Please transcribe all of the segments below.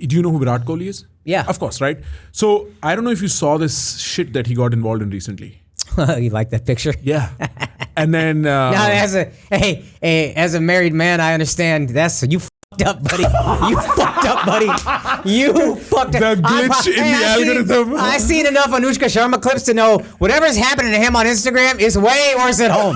Do you know who Virat Kohli is? Yeah. Of course, right? So I don't know if you saw this shit that he got involved in recently. You like that picture? Yeah. And then... now, as a married man, I understand. You fucked up, buddy. You fucked up, buddy. You fucked up. The glitch in the algorithm. I've seen enough Anushka Sharma clips to know whatever's happening to him on Instagram is way worse at home.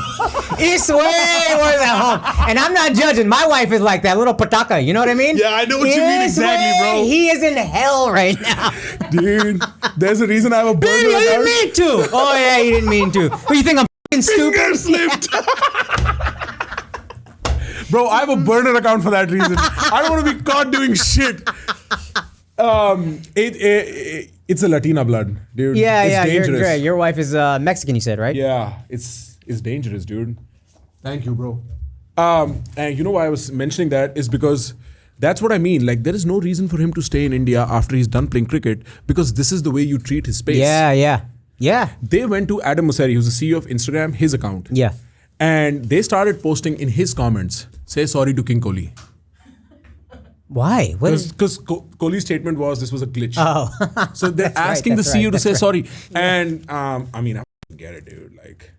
It's way worse at home. And I'm not judging. My wife is like that little pataka. You know what I mean? Yeah, I know what you mean exactly, bro. He is in hell right now. Dude, there's a reason I have a burner Baby, I account. didn't mean to. Oh, yeah, you didn't mean to. What, you think I'm f***ing stupid? Finger slipped. Bro, I have a burner account for that reason. I don't want to be caught doing shit. It's a Latina blood, dude. Yeah, it's yeah, dangerous. you're great. Your wife is Mexican, you said, right? Yeah, it's dangerous, dude. Thank you, bro. And you know why I was mentioning that is because that's what I mean. Like, there is no reason for him to stay in India after he's done playing cricket because this is the way you treat his space. Yeah. They went to Adam Mosseri, who's the CEO of Instagram, his account. Yeah. And they started posting in his comments, say sorry to King Kohli. Why? Because Kohli's statement was this was a glitch. Oh. So they're asking the CEO to say sorry. And I mean, I get it, dude. Like,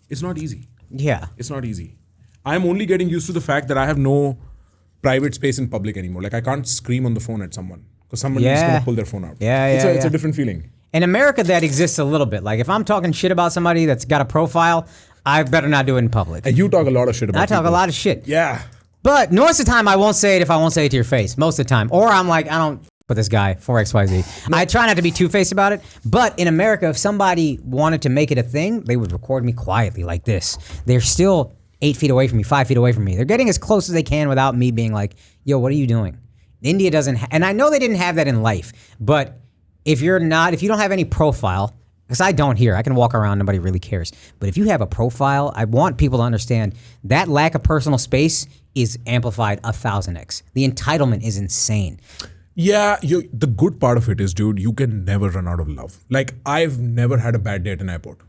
it's not easy. Yeah. It's not easy. I'm only getting used to the fact that I have no private space in public anymore. Like, I can't scream on the phone at someone because somebody is going to pull their phone out. It's a different feeling. In America, that exists a little bit. Like, if I'm talking shit about somebody that's got a profile, I better not do it in public. And you talk a lot of shit about I talk people. a lot of shit. Yeah. But most of the time, I won't say it if I won't say it to your face. Most of the time. Or I'm like, I don't with this guy for XYZ. I try not to be two-faced about it. But in America, if somebody wanted to make it a thing, they would record me quietly like this. They're still 8 feet away from me, 5 feet away from me. They're getting as close as they can without me being like, yo, what are you doing? India doesn't, and I know they didn't have that in life, but if you don't have any profile, because I don't here, I can walk around, nobody really cares. But if you have a profile, I want people to understand that lack of personal space is amplified 1,000x. The entitlement is insane. Yeah, the good part of it is, dude, you can never run out of love. Like, I've never had a bad day at an airport.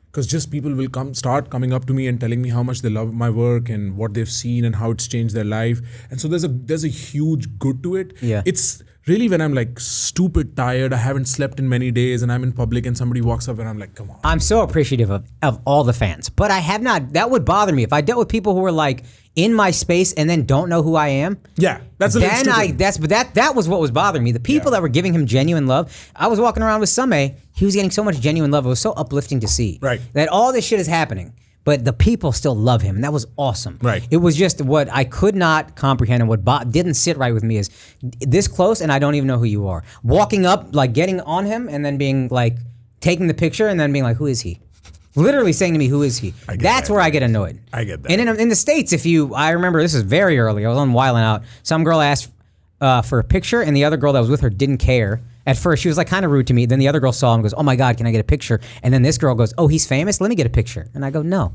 Because just people will start coming up to me and telling me how much they love my work and what they've seen and how it's changed their life. And so there's a huge good to it. Yeah. It's really when I'm like stupid tired, I haven't slept in many days, and I'm in public and somebody walks up and I'm like, come on. I'm so appreciative of all the fans. But I have not, that would bother me. If I dealt with people who were like in my space and then don't know who I am. Yeah, that's a little stupid. That was what was bothering me. The people that were giving him genuine love. I was walking around with Same. He was getting so much genuine love. It was so uplifting to see. Right. That all this shit is happening, but the people still love him, and that was awesome. Right. It was just what I could not comprehend and what didn't sit right with me is this close and I don't even know who you are. Walking up, like getting on him and then being like, taking the picture and then being like, who is he? Literally saying to me, who is he? That's where I get annoyed. I get that. And in the States, I remember this is very early. I was on Wildin' Out. Some girl asked for a picture, and the other girl that was with her didn't care. At first, she was like kind of rude to me. Then the other girl saw him and goes, oh my God, can I get a picture? And then this girl goes, oh, he's famous? Let me get a picture. And I go, no.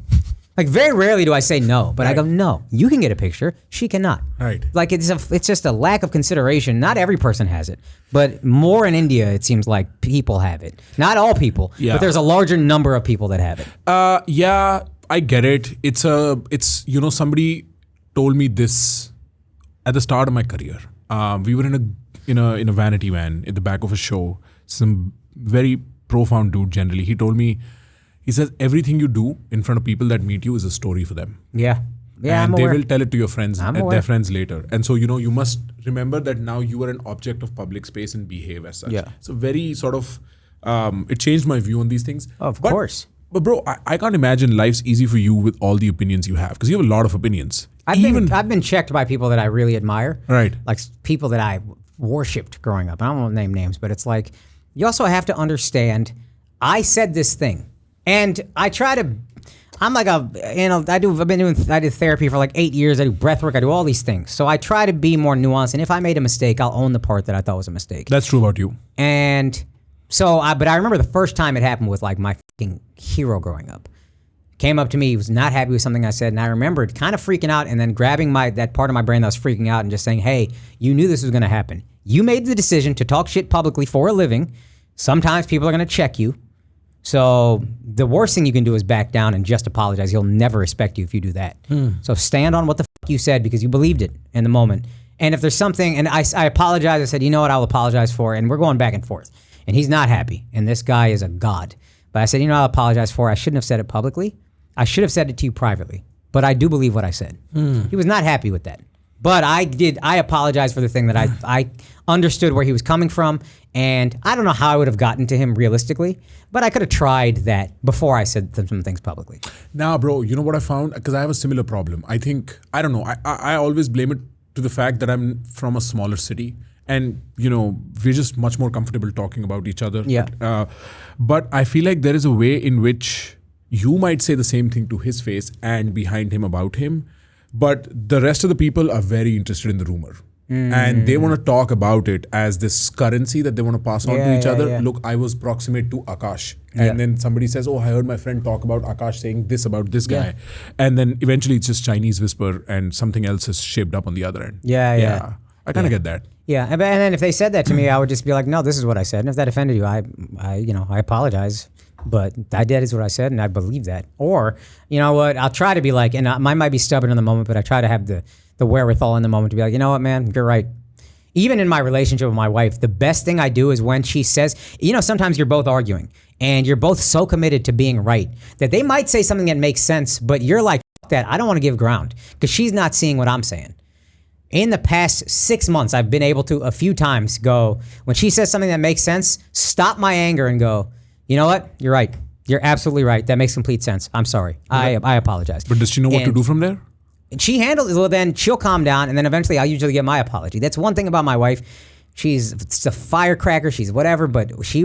Like, very rarely do I say no, but I go, no, you can get a picture. She cannot. Right. Like, it's just a lack of consideration. Not every person has it, but more in India, it seems like people have it. Not all people, but there's a larger number of people that have it. Yeah, I get it. It's somebody told me this at the start of my career. We were in a vanity van in the back of a show. Some very profound dude generally. He told me, he says, everything you do in front of people that meet you is a story for them. Yeah. Yeah, and I'm they aware. will tell it to your friends and aware. their friends later. And so, you must remember that now you are an object of public space and behave as such. Yeah. It's a very sort of, it changed my view on these things. Of course. But bro, I can't imagine life's easy for you with all the opinions you have. Because you have a lot of opinions. I've been checked by people that I really admire. Right. Like people that I worshipped growing up. I don't want to name names, but it's like, you also have to understand, I said this thing. And I try to, I did therapy for like 8 years. I do breath work. I do all these things. So I try to be more nuanced. And if I made a mistake, I'll own the part that I thought was a mistake. That's true about you. And so, but I remember the first time it happened with like my fucking hero growing up. Came up to me, he was not happy with something I said. And I remembered kind of freaking out and then grabbing that part of my brain that was freaking out and just saying, hey, you knew this was going to happen. You made the decision to talk shit publicly for a living. Sometimes people are going to check you. So the worst thing you can do is back down and just apologize. He'll never respect you if you do that. So stand on what the fuck you said because you believed it in the moment. And if there's something, and I apologize, I said, you know what, I'll apologize for it. And we're going back and forth. And he's not happy. And this guy is a god. But I said, you know, I'll apologize for it. I shouldn't have said it publicly. I should have said it to you privately. But I do believe what I said. He was not happy with that. But I apologize for the thing that I understood where he was coming from. And I don't know how I would have gotten to him realistically, but I could have tried that before I said some things publicly. Nah, bro, you know what I found? Because I have a similar problem. I don't know. I always blame it to the fact that I'm from a smaller city. And, you know, we're just much more comfortable talking about each other. Yeah. But I feel like there is a way in which you might say the same thing to his face and behind him about him. But the rest of the people are very interested in the rumor. And they want to talk about it as this currency that they want to pass on to each other. Yeah. Look, I was proximate to Akash. And then somebody says, oh, I heard my friend talk about Akash saying this about this guy. And then eventually it's just Chinese whisper and something else is shaped up on the other end. Yeah. I kind of get that. Yeah, and then if they said that to me, I would just be like, no, this is what I said. And if that offended you, I apologize. But that is what I said, and I believe that. Or, you know what, I'll try to be like, and I might be stubborn in the moment, but I try to have the wherewithal in the moment to be like, you know what, man, you're right. Even in my relationship with my wife, the best thing I do is when she says, you know, sometimes you're both arguing, and you're both so committed to being right that they might say something that makes sense, but you're like, F that, I don't want to give ground, because she's not seeing what I'm saying. In the past 6 months, I've been able to a few times go, when she says something that makes sense, stop my anger and go, you know what? You're right. You're absolutely right. That makes complete sense. I'm sorry. I apologize. But does she know what to do from there? She handles it. Well, then she'll calm down, and then eventually I'll usually get my apology. That's one thing about my wife. She's a firecracker. She's whatever, but she's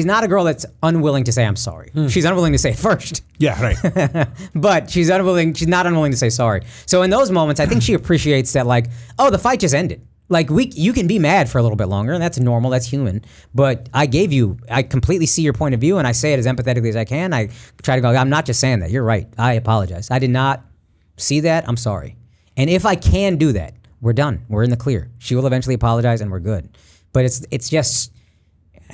not a girl that's unwilling to say I'm sorry. She's unwilling to say it first. Yeah, right. But she's not unwilling to say sorry. So in those moments, I think she appreciates that, like, oh, the fight just ended. Like, you can be mad for a little bit longer, and that's normal, that's human. But I completely see your point of view, and I say it as empathetically as I can. I try to go, I'm not just saying that. You're right. I apologize. I did not see that. I'm sorry. And if I can do that, we're done. We're in the clear. She will eventually apologize, and we're good. But it's just,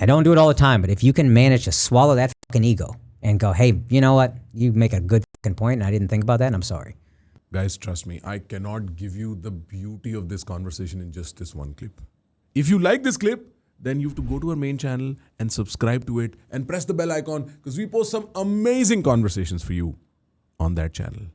I don't do it all the time, but if you can manage to swallow that fucking ego and go, hey, you know what? You make a good fucking point, and I didn't think about that, and I'm sorry. Guys, trust me, I cannot give you the beauty of this conversation in just this one clip. If you like this clip, then you have to go to our main channel and subscribe to it and press the bell icon because we post some amazing conversations for you on that channel.